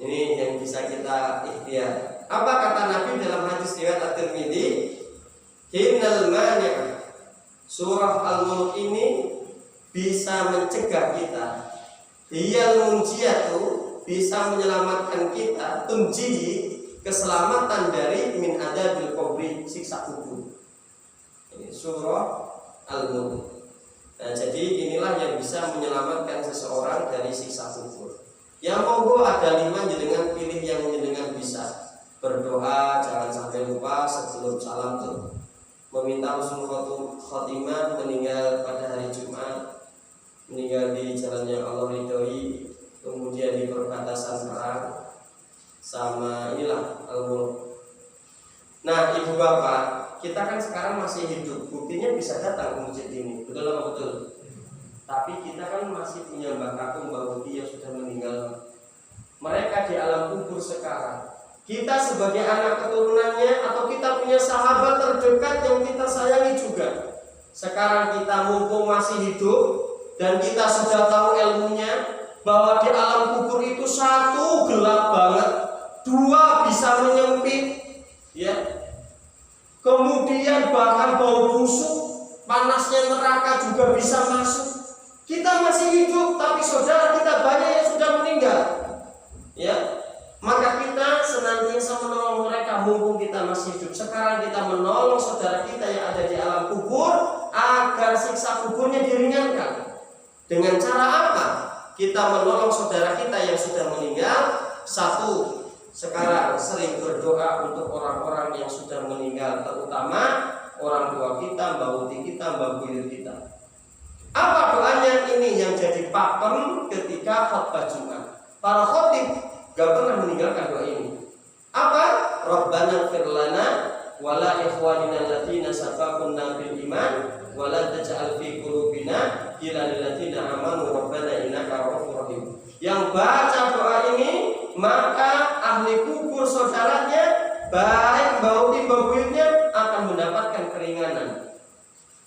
S1: Ini yang bisa kita ikhtiar. Apa kata Nabi dalam hadis riwayat At-Tirmidzi? Hinal mani'. Surah Al-Mulk ini bisa mencegah kita. Hiyal munjiyatu, bisa menyelamatkan kita, tunjihi, keselamatan dari min adabil qabri, siksa kubur. Ini surah Al-Mulk. Nah, jadi inilah yang bisa menyelamatkan seseorang dari siksa kubur. Yang monggo ada 5 jenengan pilih yang jenengan bisa. Berdoa jangan sampai lupa sebelum salam tuh. Meminta husnul khotimah, meninggal pada hari Jumat, meninggal di jalan yang Allah ridhoi, kemudian di perbatasan perang, sama inilah Al-Mulk. Nah ibu bapak, kita kan sekarang masih hidup, buktinya bisa datang ke masjid ini, betul apa betul? Tapi kita kan masih punya Mbak Kakung, Mbak Budi yang sudah meninggal. Mereka di alam kubur sekarang. Kita sebagai anak keturunannya atau kita punya sahabat terdekat yang kita sayangi juga. Sekarang kita mumpung masih hidup dan kita sudah tahu ilmunya, bahwa di alam kubur itu 1 gelap banget, 2 bisa menyempit, ya. Kemudian bahkan bau busuk, panasnya neraka juga bisa masuk. Kita masih hidup, tapi saudara kita banyak yang sudah meninggal, ya. Maka kita senantiasa menolong mereka mumpung kita masih hidup. Sekarang kita menolong saudara kita yang ada di alam kubur agar siksa kuburnya diringankan. Dengan cara apa? Kita menolong saudara kita yang sudah meninggal. 1, sekarang sering berdoa untuk orang-orang yang sudah meninggal, terutama orang tua kita, mbak uti kita, mbak buyut kita. Apa doanya ini yang jadi pakem ketika khutbah Jumat? Para khotib gak pernah meninggalkan doa ini. Apa? Rabbana ighfir lana wa la ikhwanina alladziina sabaquna bil iman wa la taj'al fi qulubina ghillan lil ladziina amanu rabbana innaka ra'ufur rahim. Yang baca doa ini maka ahli kubur saudaranya, baik bauti babuyutnya, akan mendapatkan keringanan.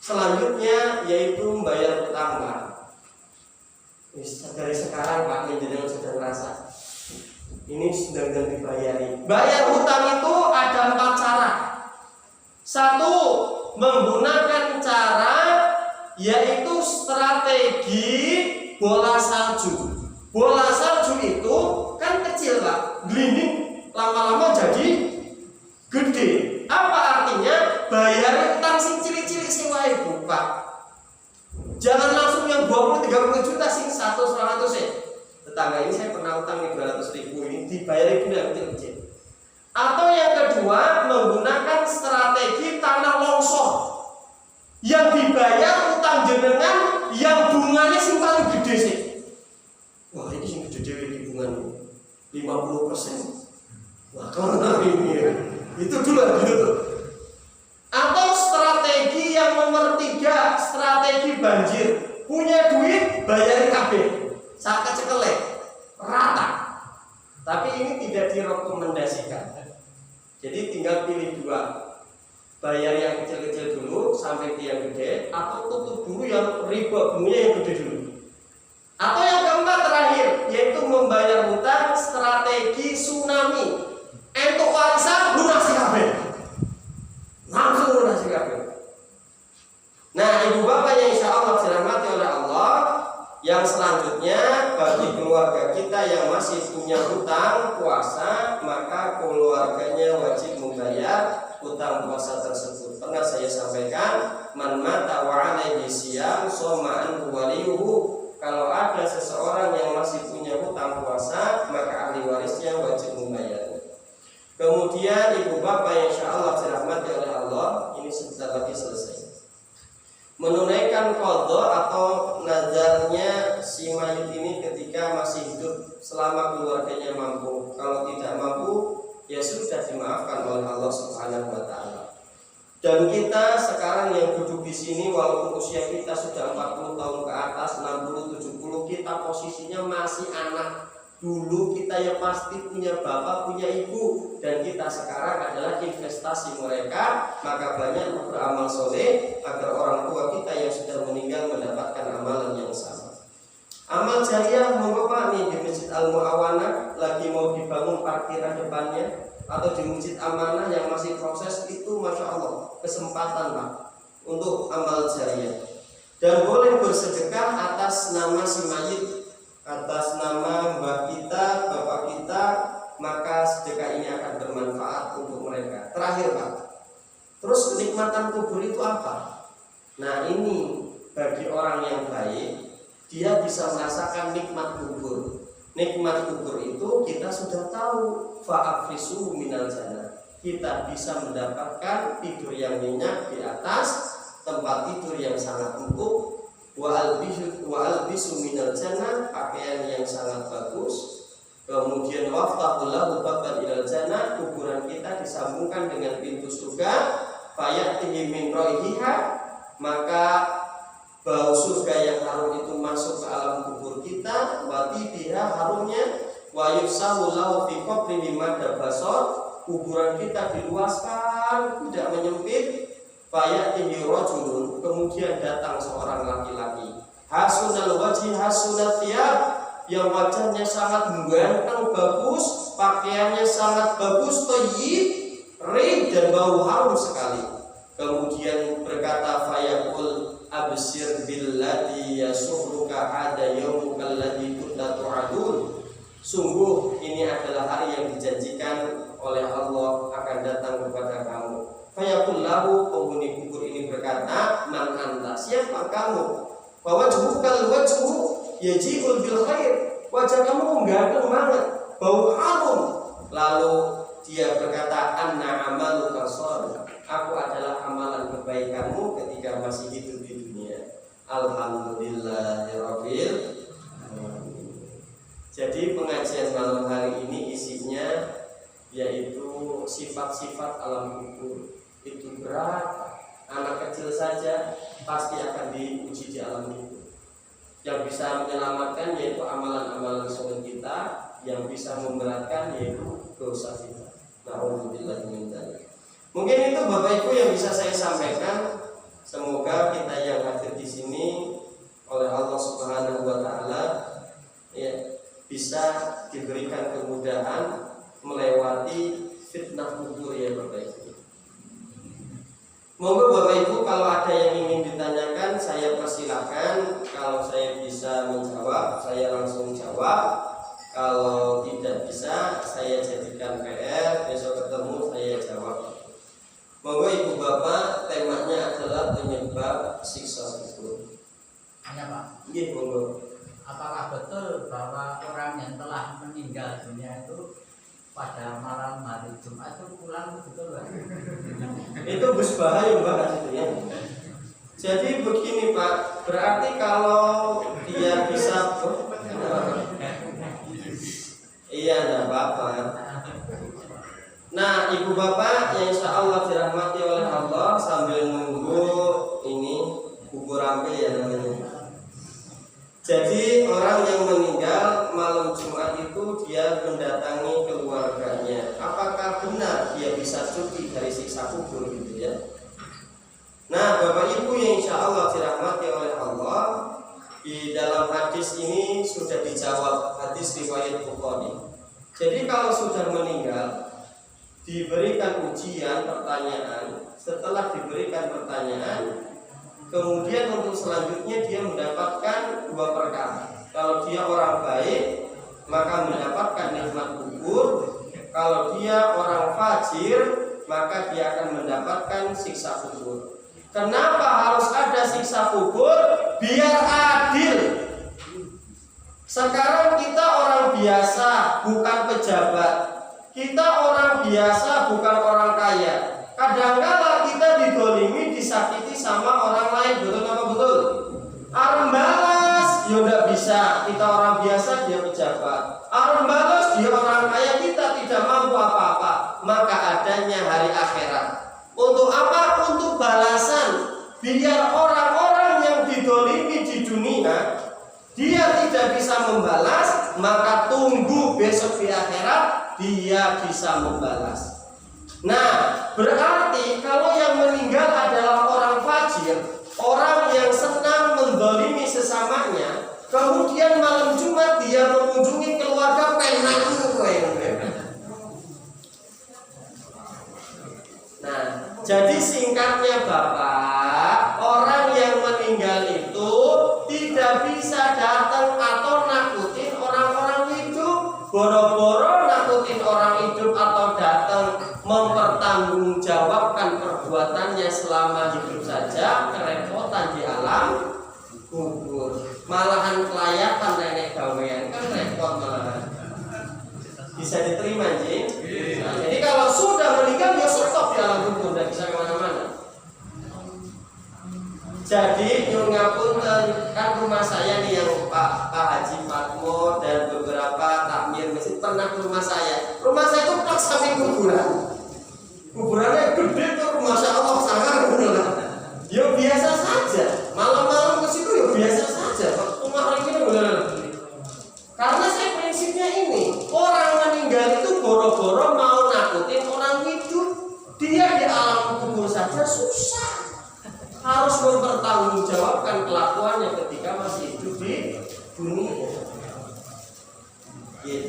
S1: Selanjutnya yaitu membayar utang Pak. Dari sekarang Pak, jenengan sudah merasa ini sudah dibayari. Bayar hutang itu ada 4 cara. 1, menggunakan cara yaitu strategi bola salju. Bola salju itu kan kecil Pak, glinding, lama-lama jadi gede. Apa artinya? Bayar utang sing cilik-cilik sing wae Bu Pak. Jangan langsung yang 20-30 juta sing 100-200 ya. Tetangga ini saya pernah utang 200.000, ini dibayar itu yang kecil-kecil. Atau yang kedua, menggunakan strategi tanah longsor yang dibayar utang jenengan yang bunganya sing paling gede sih. Wah ini sing gede di bunganya 50%. Wah kalau ini ya, itu dulu gitu. Atau strategi yang nomor 3, strategi banjir. Punya duit bayarin kabeh. Saat kecekelek rata. Tapi ini tidak direkomendasikan. Jadi tinggal pilih 2. bayar yang kecil-kecil dulu sampai yang gede, atau tutup dulu yang riba bunganya yang gede dulu. Atau yang keempat terakhir, yaitu membayar hutang strategi tsunami. Entuk warisan lunasi kabeh. Langsung lunasi kabeh. Nah, ibu bapak yang insya Allah dirahmati oleh Allah, yang selanjutnya bagi keluarga kita yang masih punya hutang puasa, maka keluarganya wajib membayar hutang puasa tersebut. Pernah saya sampaikan, man mata wa alaihi siyam soma anhu waliyuhu. Kalau ada seseorang yang masih punya hutang puasa, maka ahli warisnya wajib membayarnya. Kemudian ibu bapak yang insya Allah dirahmati oleh Allah, ini sebentar lagi selesai. Menunaikan qadha atau nazarnya si mayit ini ketika masih hidup selama keluarganya mampu. Kalau tidak mampu, ya sudah dimaafkan oleh Allah Subhanahu wa taala. Dan kita sekarang yang duduk di sini walaupun usia kita sudah 40 tahun ke atas, 60, 70, kita posisinya masih anak. Dulu kita ya pasti punya bapak, punya ibu, dan kita sekarang adalah investasi mereka. Maka banyak beramal soleh agar orang tua kita yang sudah meninggal mendapatkan amalan yang sama. Amal jariah mengapa nih di Masjid Al-Mu'awanah lagi mau dibangun parkiran depannya, atau di Masjid Amanah yang masih proses itu, masya Allah kesempatan Pak untuk amal jariah. Dan boleh bersedekah atas nama si mayit, atas nama mbah kita, bapak kita, maka sedekah ini akan bermanfaat untuk mereka. Terakhir Pak, terus kenikmatan kubur itu apa? Nah ini bagi orang yang baik, dia bisa merasakan nikmat kubur. Nikmat kubur itu kita sudah tahu, fa'afisu minal jannah. Kita bisa mendapatkan tidur yang nyenyak di atas tempat tidur yang sangat empuk, wa albisu minal jannah, pakaian yang sangat bagus. Kemudian waftahul lahu baban ilal jannah, kuburan kita disambungkan dengan pintu surga, fayatihi min raihiha, maka bau surga yang harum itu masuk ke alam kubur kita, wati biha harumnya, wa yusahu lahu fi qabrihi madda basar, kuburan kita diluaskan, tidak menyempit. Fayatihi rajulun, kemudian datang seorang laki-laki, hasunal wajhi hasunat thiyab, yang wajahnya sangat ganteng bagus, pakaiannya sangat bagus, thayyib, rih dan bau harum sekali. Kemudian berkata fayaqul absir billadhi yasurruka ada yaumukal ladzi kunta tu'adun. Sungguh ini adalah hari yang dijanjikan oleh Allah akan datang kepada kamu. Fayaqul lahu, penghuni kubur ini berkata, man anta, siapa kamu? Wa wajhukal wajhu yaji'ul bil khair, wajah kamu ganteng banget, bau harum. Lalu dia berkata, anna amaluka shalih, aku adalah amalan kebaikanmu ketika masih hidup di dunia. Alhamdulillahirabbil alamin. Jadi pengajian malam hari ini isinya yaitu sifat-sifat alam kubur. Itu berat, anak kecil saja pasti akan diuji di alam kubur. Yang bisa menyelamatkan yaitu amalan-amalan soleh kita, yang bisa memberatkan yaitu dosa kita. Na'udzubillah min dzalik. Mungkin itu Bapak Ibu yang bisa saya sampaikan. Semoga kita yang hadir di sini oleh Allah Subhanahu wa taala ya, bisa diberikan kemudahan melewati fitnah kubur ya Bapak Ibu. Monggo Bapak Ibu kalau ada yang ingin ditanyakan saya persilakan. Kalau saya bisa menjawab saya langsung jawab. Kalau tidak bisa saya jadikan PR, besok ketemu saya jawab. Monggo Ibu Bapak, temanya adalah penyebab siksa kubur.
S2: Hanya Pak.
S1: Iya monggo.
S2: Apakah betul bahwa orang yang telah meninggal dunia itu pada malam hari Jumat itu pulang, betul Pak?
S1: Itu bus bahaya bahas itu ya. Jadi begini Pak, berarti kalau dia bisa iya enggak apa-apa. Nah Ibu Bapak yang insya Allah dirahmati oleh Allah, sambil nunggu ini bubur rampe ya namanya. Jadi orang yang meninggal malam Jumat itu dia mendatangi keluarganya. Apakah benar dia bisa cuti dari siksa kubur gitu ya? Jadi kalau sudah meninggal, diberikan ujian pertanyaan, setelah diberikan pertanyaan, kemudian untuk selanjutnya dia mendapatkan dua perkara. Kalau dia orang baik, maka mendapatkan nikmat kubur. Kalau dia orang fajir, maka dia akan mendapatkan siksa kubur. Kenapa harus ada siksa kubur? Biar adil. Sekarang kita orang biasa, bukan pejabat. Kita orang biasa, bukan orang kaya. Kadang-kala kita didolimi, disakiti sama orang lain. Betul apa betul? Arem balas, ya udah bisa. Kita orang biasa, dia pejabat. Arem balas, dia orang kaya, kita tidak mampu apa-apa. Maka adanya hari akhirat. Untuk apa? Untuk balasan. Biar orang-orang yang didolimi di dunia, dia tidak bisa membalas, maka tunggu besok di akhirat dia bisa membalas. Nah, berarti kalau yang meninggal adalah orang fajir, orang yang senang mendolimi sesamanya, kemudian malam Jumat dia mengunjungi keluarga Nah, jadi singkatnya Bapak, orang yang meninggal itu tidak bisa datang atau nakutin orang-orang hidup. Boro-boro nakutin orang hidup atau datang mempertanggungjawabkan perbuatannya selama hidup saja, kerepotan di alam kubur. Malahan kelayakan nenek gawean kan repot malahan. Bisa diterima, Jin? Nah, jadi kalau sudah meninggal ya stop di alam kubur, tidak bisa kemana-mana. Jadi nyuwun ngapunten, kan rumah saya nih yang Pak Haji Fatmo dan beberapa takmir masjid pernah ke rumah saya. Rumah saya itu pas samping kuburan. Kuburannya gede tuh, masya Allah sangat benar. Ya biasa saja. Malam-malam ke situ ya biasa saja. Rumah ini benar. Karena saya prinsipnya ini, orang meninggal itu boro-boro mau nakutin orang hidup. Dia di alam kubur saja susah. Harus mempertanggungjawabkan kelakuannya ketika masih hidup di dunia.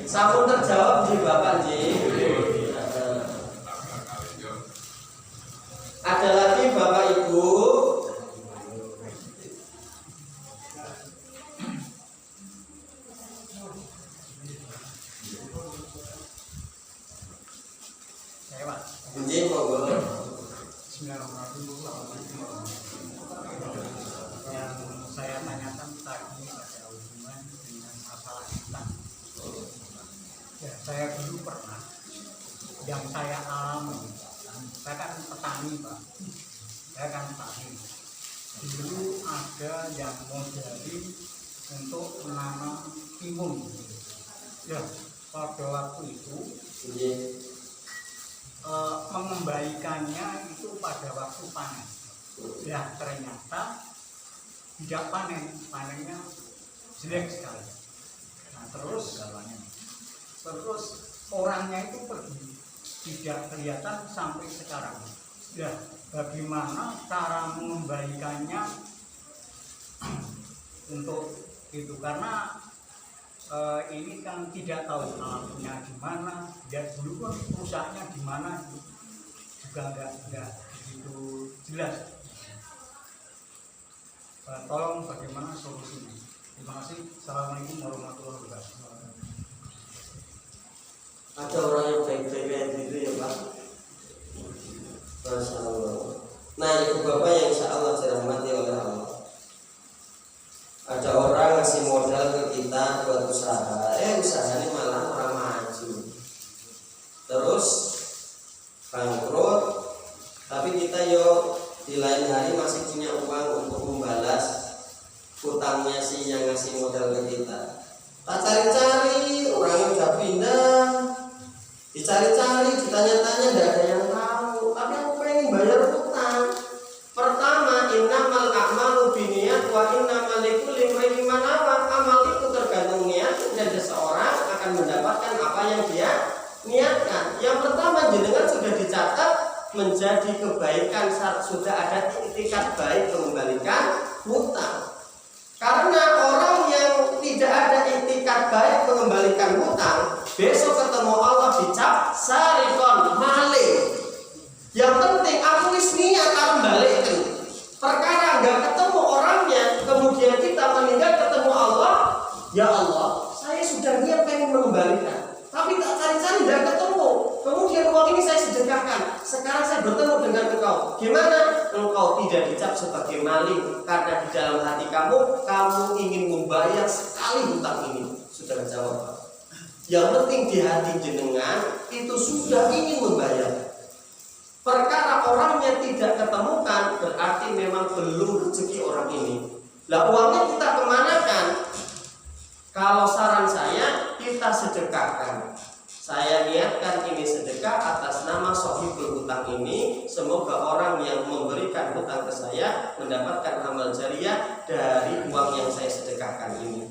S1: Sampun terjawab di Bapak J. Ada lagi Bapak Ibu.
S2: Saya Pak.
S1: Bunyi monggo.
S2: Yang saya tanyakan tadi ada hubungan dengan masalah hutan. Ya, saya dulu pernah, yang saya alami, saya kan petani Pak, saya kan petani. Dulu ada yang modali untuk menanam timun. Ya, pada waktu itu mengembalikannya itu pada waktu panen. Ya, ternyata tidak panen, panennya jelek sekali. Nah, terus orangnya itu pergi, tidak kelihatan sampai sekarang. Ya, bagaimana cara mengembalikannya untuk itu, karena ini kan tidak tahu alamnya di mana, ya dulu kan rusaknya di mana juga enggak begitu jelas. Tolong bagaimana solusinya. Terima kasih. Assalamualaikum warahmatullahi wabarakatuh.
S1: Ada orang yang baik-baik kayak gitu ya Pak. Masya Allah. Nah ibu bapak yang insya Allah dirahmati oleh Allah. Ada orang ngasih modal ke kita buat usaha, usahanya malah orang maju. Terus bangkrut, tapi kita di lain hari masih punya uang untuk membalas hutangnya si yang ngasih modal ke kita. Tak cari-cari, orangnya udah pindah. Dicari-cari, ditanya-tanya, tidak ada yang tahu. Tapi aku pengen bayar hutang. Pertama, innamal a'malu binniyat wa innamal likulli imri'in ma nawa. Amal itu tergantung niat dan seseorang akan mendapatkan apa yang dia niatkan. Yang pertama, jenengan sudah dicatat menjadi kebaikan saat sudah ada itikat baik mengembalikan hutang. Karena orang yang tidak ada itikat baik mengembalikan hutang, besok ketemu Allah dicap sarikon, maling. Yang penting aku wis niat arep balikkan. Perkara enggak ketemu orangnya, kemudian kita meninggal ketemu Allah, ya Allah, saya sudah niat pengen mengembalikan, tapi tak cari-cari enggak ketemu. Kemudian uang ini saya sedekahkan. Sekarang saya bertemu dengan engkau. Gimana? Engkau tidak dicap sebagai maling karena di dalam hati kamu ingin membayar sekali hutang ini. Sudah jawab, Pak. Yang penting di hati jenengan itu sudah ingin membayar. Perkara orangnya tidak ketemukan berarti memang belum rezeki orang ini. Lah uangnya kita kemanakan? Kalau saran saya, kita sedekahkan. Saya niatkan ini sedekah atas nama sohibul hutang ini. Semoga orang yang memberikan hutang ke saya mendapatkan amal jariah dari uang yang saya sedekahkan ini.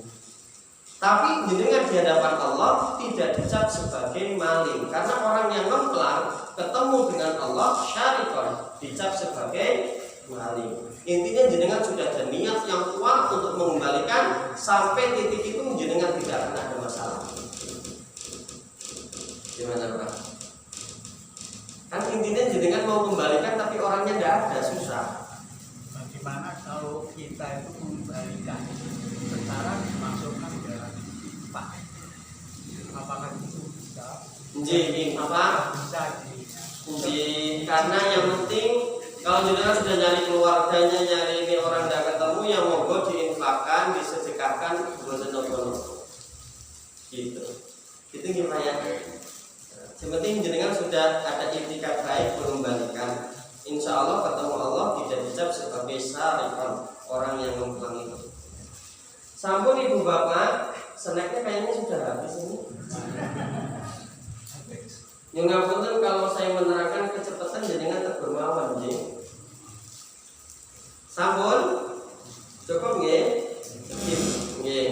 S1: Tapi jenengan di hadapan Allah tidak dicap sebagai maling, karena orang yang ngemplang ketemu dengan Allah syarikon dicap sebagai maling. Intinya jenengan sudah ada niat yang kuat untuk mengembalikan, sampai titik itu jenengan tidak akan ada masalah. Gimana Pak? Kan intinya jenengan mau kembalikan tapi orangnya tidak ada, susah.
S2: Bagaimana kalau kita itu mengembalikan secara dimasukkan dalam Pak? Apakah itu bisa?
S1: Apa?
S2: Bisa
S1: Karena yang penting kalau jenengan sudah nyari keluarganya, nyari ini orang tidak ketemu, yang monggo diinfakkan, disedekahkan, buat nopo-nopo. Gitu. Itu gimana ya? Yang penting jenengan sudah ada itikat baik mengembalikan. Insya Allah ketemu Allah tidak dicap sebagai sarikon, orang yang mengemplang itu. Sampun ibu bapak, snacknya kayaknya sudah habis ini. Yang ngapunten kalau saya menerangkan kecepatan jenengan terbermawan, nggih. Sampun cukup nggih? Nggih.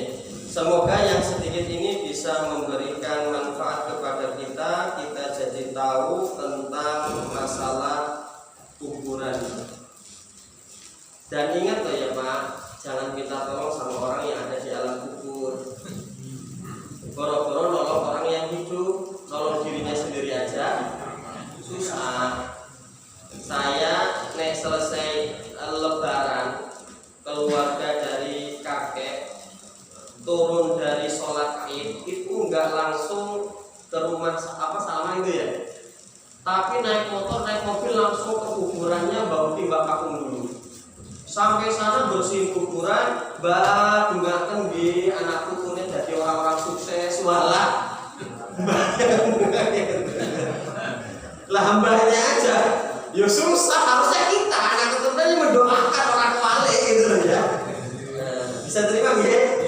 S1: Semoga yang sedikit ini bisa memberikan manfaat kepada kita jadi tahu tentang masalah kuburan. Dan ingat loh ya Pak, jangan minta tolong sama orang yang ada di alam kubur. Boro-boro nolong orang yang hidup, nolong dirinya sendiri aja susah. Saya nek selesai lebaran, keluarga dari kakek turun dari sholat id itu nggak langsung ke rumah salaman itu ya, tapi naik motor naik mobil langsung ke kuburannya Mbak Uti Mbak Kakung dulu. Sampai sana bersihin kuburan, Mbak dungaken di anak putunya jadi orang-orang sukses walah. Lah mbaknya aja, ya susah, harusnya kita anak putunya mendoakan orang wali gitu loh ya. Bisa terima nggih?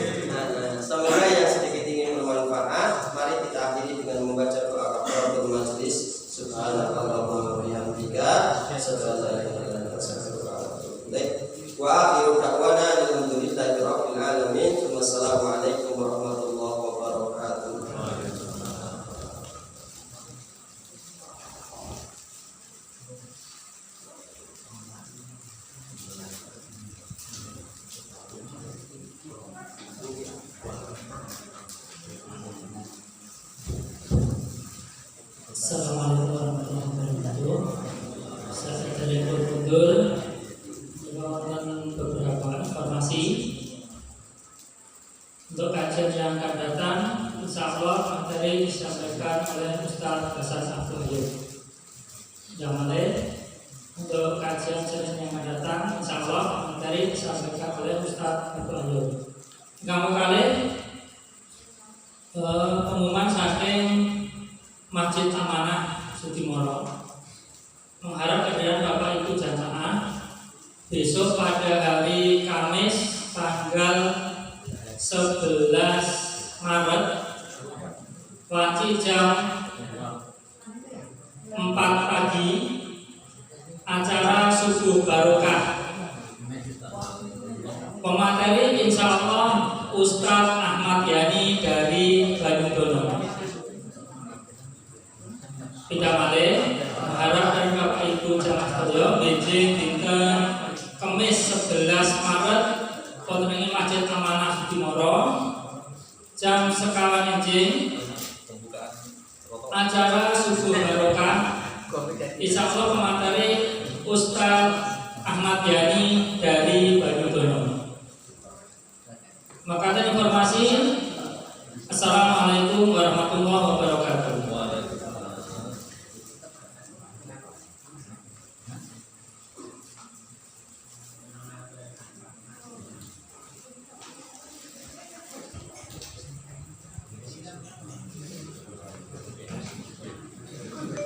S1: Semoga yang sedikit ini bermanfaat. Mari kita akhiri dengan membaca doa kafaratul majlis. Subhanallahumma wa bihamdika, asyhadu an la ilaha illa anta, astaghfiruka wa atubu ilaik. Wa akhiru da'wana alhamdulillahi rabbil alamin. Wassalamualaikum warahmatullahi wabarakatuh.
S3: Assalamualaikum warahmatullahi wabarakatuh. Saya dari Borobudur menawarkan beberapa informasi untuk kajian yang akan datang. Insya Allah materi disampaikan oleh Ustaz Hasan Abdul Hayat. Yang mana untuk kajian yang akan datang, insya Allah materi disampaikan oleh Ustaz Abdul Hayat. Kamu kali pengumuman saking Masjid Amanah Sudimoro mengharap kehadiran Bapak Ibu jamaah besok pada hari Kamis tanggal 11 Maret pagi jam 4 pagi acara subuh barokah. Pemateri insya Allah Ustadz Ahmad Yani dari Bandung Dono. Tidak malih mengharap dari Bapak Ibu jamaah sekalian benjing dinten Kamis 11 Maret wonten ing Masjid Amanah Sudimoro jam sekawan enjing acara subuh barokah insya Allah pemateri Ustadz Ahmad Yani dari